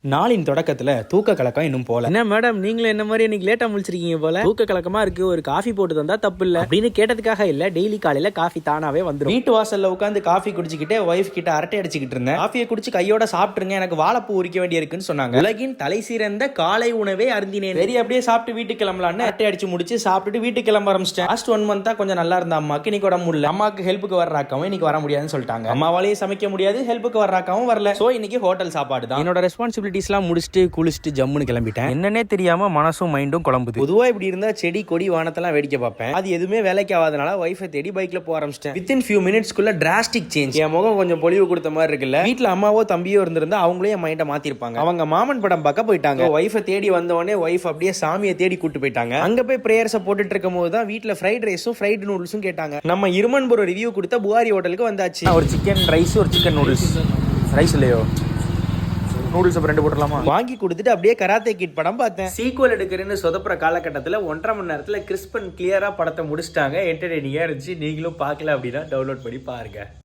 நாளின் தொடக்கத்துல தூக்க கலக்கம் இன்னும் போல. என்ன மேடம் நீங்களும் என்ன மாதிரி இன்னைக்கு லேட்டா முழிச்சிருக்கீங்க போல. தூக்க கலக்கமா இருக்கு, ஒரு காஃபி போட்டு தந்தா தப்பு இல்ல அப்படின்னு கேட்டதுக்காக இல்ல, டெய்லி காலையில காஃபி தானாவே வந்துடும். வீட்டு வாசல்ல உட்காந்து காஃபி குடிச்சுக்கிட்டே ஒய்ஃப் கிட்ட அரட்டை அடிச்சுக்கிட்டு இருந்தேன். காஃபியை குடிச்சு கையோட சாப்பிட்டுருங்க, எனக்கு வாழைப்பூ உரிக்க வேண்டிய இருக்குன்னு சொன்னாங்க. உலகின் தலை சிறந்த காலை உணவே அருந்தினேன். சரி அப்படியே சாப்பிட்டு வீட்டுக்கு கிளம்பலான்னு அரட்டை அடிச்சு முடிச்சு சாப்பிட்டுட்டு வீட்டுக்கு கிளம்ப ஆரம்பிச்சிட்டேன். லாஸ்ட் 1 மந்த்தா கொஞ்சம் நல்லா இருந்த அம்மாக்கு இன்னைக்கு உடம்பு முடியல. அம்மாக்கு ஹெல்ப்புக்கு வர்றாக்கவும் இன்னைக்கு வர முடியாதுன்னு சொல்லிட்டாங்க. அம்மாவாலேயே சமைக்க முடியாது, ஹெல்ப்புக்கு வர்றாக்கவும் வரல. சோ இன்னைக்கு ஹோட்டல் சாப்பாடு தான். என்னோட ரெஸ்பான்சிபிலிட்டிஸ் எல்லாம் முடிச்சுட்டு குளிச்சுட்டு ஜம்முன்னு கிளம்பிட்டேன். என்னன்னே தெரியாம மனசும் மைண்டும் குழம்புது. பொதுவா இப்படி இருந்தா செடி கொடி வானத்தெல்லாம் வேடிக்கை பார்ப்பேன். அது எதுவுமே வேலைக்கு ஆகாதனால வைஃபை தேடி பைக்ல போக ஆரம்பிச்சிட்டேன். வித்தின் ஃபியூ மினிட்ஸ்க்குள்ள டிராஸ்டிக் சேஞ்ச். என் முகம் கொஞ்சம் பொலிவு கொடுத்த மாதிரி இருக்குல்ல. வீட்டுல அம்மாவோ தம்பியோ இருந்திருந்தா அவங்களே என் மைண்டை மாத்திருப்பாங்க. அவங்க மாமன் படம் பார்க்க போயிட்டாங்க. வைஃபை தேடி வந்தவொடனே வைஃப் அப்படியே சாமியை தேடி கூட்டு போயிட்டாங்க. அங்க போய் பிரேயர்ஸை போட்டுட்டு இருக்கும் போது தான் வீட்டுல ஃப்ரைட் ரைஸும் ஃப்ரைட் நூடுல்ஸும் கேட்டாங்க. நம்ம இருமன்புரம் ரிவ்யூ கொடுத்த புகாரி ஹோட்டலுக்கு வந்தாச்சு. ஒரு சிக்கன் ரைஸ், ஒரு சிக்கன் நூடுல்ஸ். ரைஸ் இல்லையோ, நூடுல்ஸ் அப்புறம் 2 போட்டுலாமா? வாங்கி கொடுத்துட்டு அப்படியே கராத்தே கிட் படம் பார்த்தேன். சீக்வல் எடுக்கிறேன்னு சொதப்புற காலகட்டத்தில் 1.5 மணி நேரத்தில் கிறிஸ்ப் அண்ட் கிளியரா படத்தை முடிச்சிட்டாங்க. என்டர்டெய்னிங்கா இருந்துச்சு. நீங்களும் பார்க்கல அப்படின்னா டவுன்லோட் பண்ணி பாருங்க.